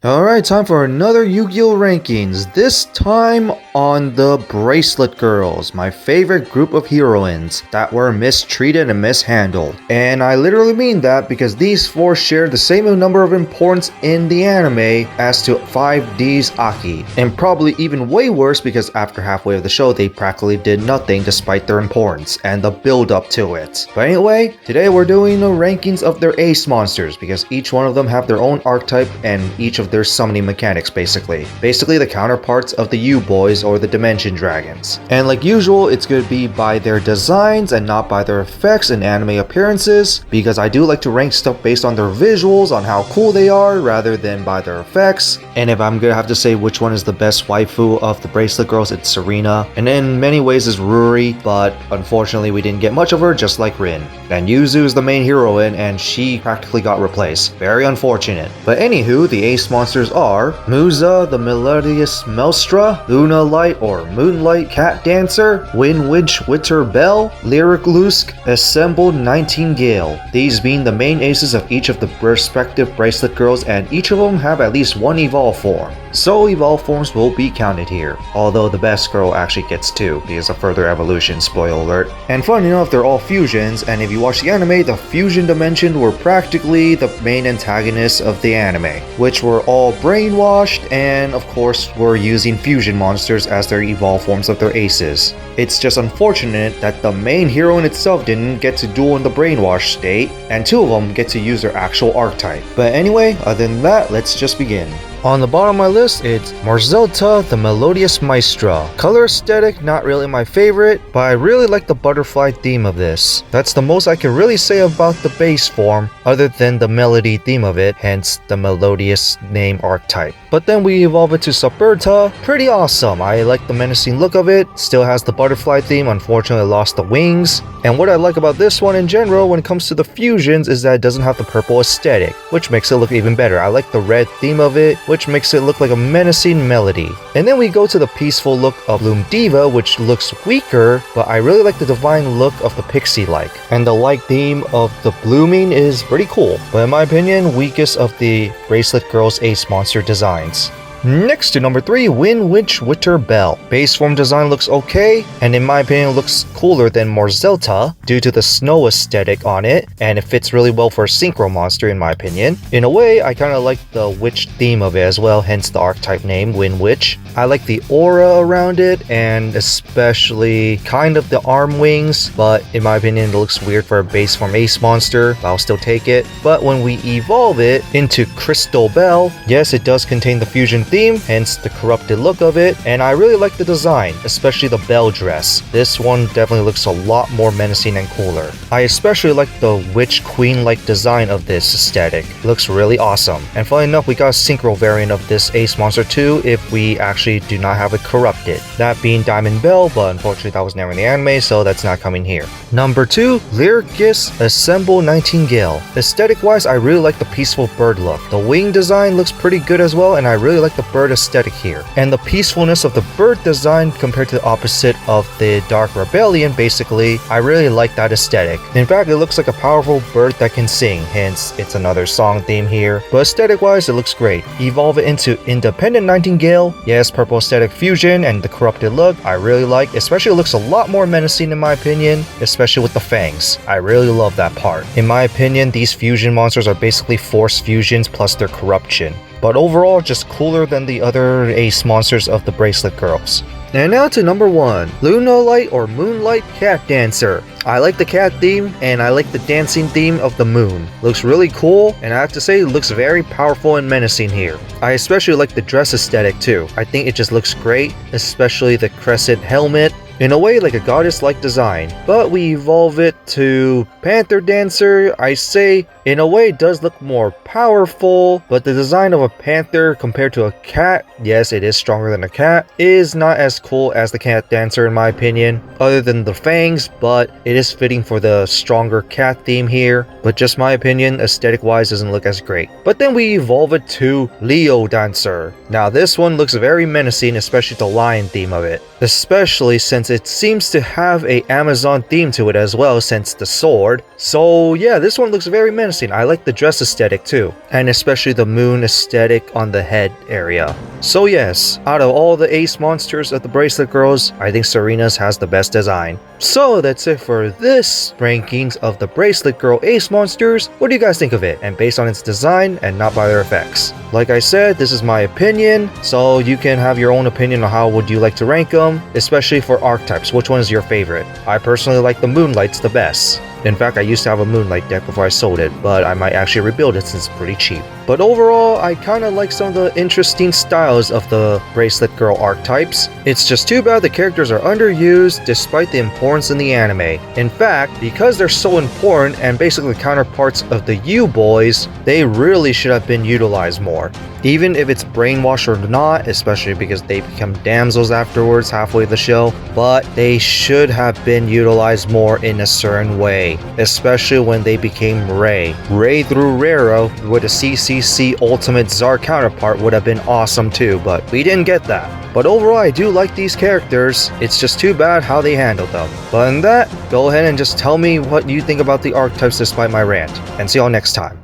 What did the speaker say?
Alright, time for another Yu-Gi-Oh! Rankings, this time on the Bracelet Girls, my favorite group of heroines that were mistreated and mishandled. And I literally mean that because these four share the same number of importance in the anime as to 5D's Aki. And probably even way worse because after halfway of the show they practically did nothing despite their importance and the build up to it. But anyway, today we're doing the rankings of their ace monsters because each one of them have their own archetype and each of their summoning mechanics basically the counterparts of the U-Boys or the Dimension Dragons. And like usual, it's going to be by their designs and not by their effects and anime appearances, because I do like to rank stuff based on their visuals, on how cool they are, rather than by their effects. And if I'm gonna have to say which one is the best waifu of the Bracelet Girls, it's Serena, and in many ways it's Ruri, but unfortunately we didn't get much of her, just like Rin. And Yuzu is the main heroine and she practically got replaced. Very unfortunate. But anywho, the ace monsters are Musa, the Melodious Melstra, Luna Light or Moonlight Cat Dancer, Witch Witter Bell, Lyricist, Assembled Nightingale. These being the main aces of each of the respective Bracelet Girls, and each of them have at least one evolve form. So evolve forms will be counted here, although the best girl actually gets two because of further evolution, spoiler alert. And fun enough, they're all fusions, and if you watch the anime, the fusion dimension were practically the main antagonists of the anime, which were all brainwashed and of course were using fusion monsters as their evolve forms of their aces. It's just unfortunate that the main heroine itself didn't get to duel in the brainwash state, and two of them get to use their actual archetype. But anyway, other than that, let's just begin. On the bottom of my list, it's Marzelta, the Melodious Maestra. Color aesthetic, not really my favorite, but I really like the butterfly theme of this. That's the most I can really say about the base form, other than the melody theme of it, hence the melodious name archetype. But then we evolve it to Saberta, pretty awesome. I like the menacing look of it, still has the butterfly theme, unfortunately lost the wings. And what I like about this one in general when it comes to the fusions is that it doesn't have the purple aesthetic, which makes it look even better. I like the red theme of it, which makes it look like a menacing melody. And then we go to the peaceful look of Bloom Diva, which looks weaker, but I really like the divine look of the pixie-like. And the light theme of the blooming is pretty cool, but in my opinion, weakest of the Bracelet Girls ace monster designs. Next to number 3, Witch Witter Bell. Base form design looks okay, and in my opinion looks cooler than Marzelta due to the snow aesthetic on it, and it fits really well for a synchro monster in my opinion. In a way, I kinda like the witch theme of it as well, hence the archetype name, Witch. I like the aura around it, and especially kind of the arm wings, but in my opinion it looks weird for a base form ace monster, but I'll still take it. But when we evolve it into Crystal Bell, yes, it does contain the fusion theme, hence the corrupted look of it, and I really like the design, especially the bell dress. This one definitely looks a lot more menacing and cooler. I especially like the witch queen like design of this aesthetic. It looks really awesome. And funny enough, we got a synchro variant of this ace monster too if we actually do not have it corrupted, that being Diamond Bell, but unfortunately that was never in the anime, so that's not coming here. Number 2, Lyricist, Assemble Nightingale. Aesthetic wise, I really like the peaceful bird look. The wing design looks pretty good as well, and I really like the bird aesthetic here. And the peacefulness of the bird design compared to the opposite of the Dark Rebellion, basically, I really like that aesthetic. In fact, it looks like a powerful bird that can sing, hence it's another song theme here. But aesthetic wise, it looks great. Evolve it into Independent Nightingale. Yes, purple aesthetic fusion and the corrupted look, I really like, especially it looks a lot more menacing in my opinion, especially with the fangs. I really love that part. In my opinion, these fusion monsters are basically force fusions plus their corruption. But overall, just cooler than the other ace monsters of the Bracelet Girls. And now to number 1, Luna Light or Moonlight Cat Dancer. I like the cat theme, and I like the dancing theme of the moon. Looks really cool, and I have to say it looks very powerful and menacing here. I especially like the dress aesthetic too. I think it just looks great, especially the crescent helmet. In a way, like a goddess-like design, but we evolve it to Panther Dancer. I say, in a way, it does look more powerful, but the design of a panther compared to a cat, yes, it is stronger than a cat, is not as cool as the Cat Dancer in my opinion, other than the fangs, but it is fitting for the stronger cat theme here. But just my opinion, aesthetic-wise, doesn't look as great. But then we evolve it to Leo Dancer. Now this one looks very menacing, especially the lion theme of it, especially since it seems to have a Amazon theme to it as well, since the sword. So yeah, this one looks very menacing interesting. I like the dress aesthetic too, and especially the moon aesthetic on the head area. So yes, out of all the ace monsters of the Bracelet Girls, I think Serena's has the best design. So that's it for this rankings of the Bracelet Girl ace monsters. What do you guys think of it? And based on its design and not by their effects. Like I said, this is my opinion, so you can have your own opinion on how would you like to rank them, especially for archetypes. Which one is your favorite? I personally like the Moonlight's the best. In fact, I used to have a Moonlight deck before I sold it, but I might actually rebuild it since it's pretty cheap. But overall, I kinda like some of the interesting styles of the Bracelet Girl archetypes. It's just too bad the characters are underused despite the importance in the anime. In fact, because they're so important and basically counterparts of the U-boys, they really should have been utilized more. Even if it's brainwash or not, especially because they become damsels afterwards halfway the show, but they should have been utilized more in a certain way, especially when they became Ray. Ray through Raira with a CCC Ultimate Czar counterpart would have been awesome too, but we didn't get that. But overall, I do like these characters, it's just too bad how they handled them. But in that, go ahead and just tell me what you think about the archetypes despite my rant, and see y'all next time.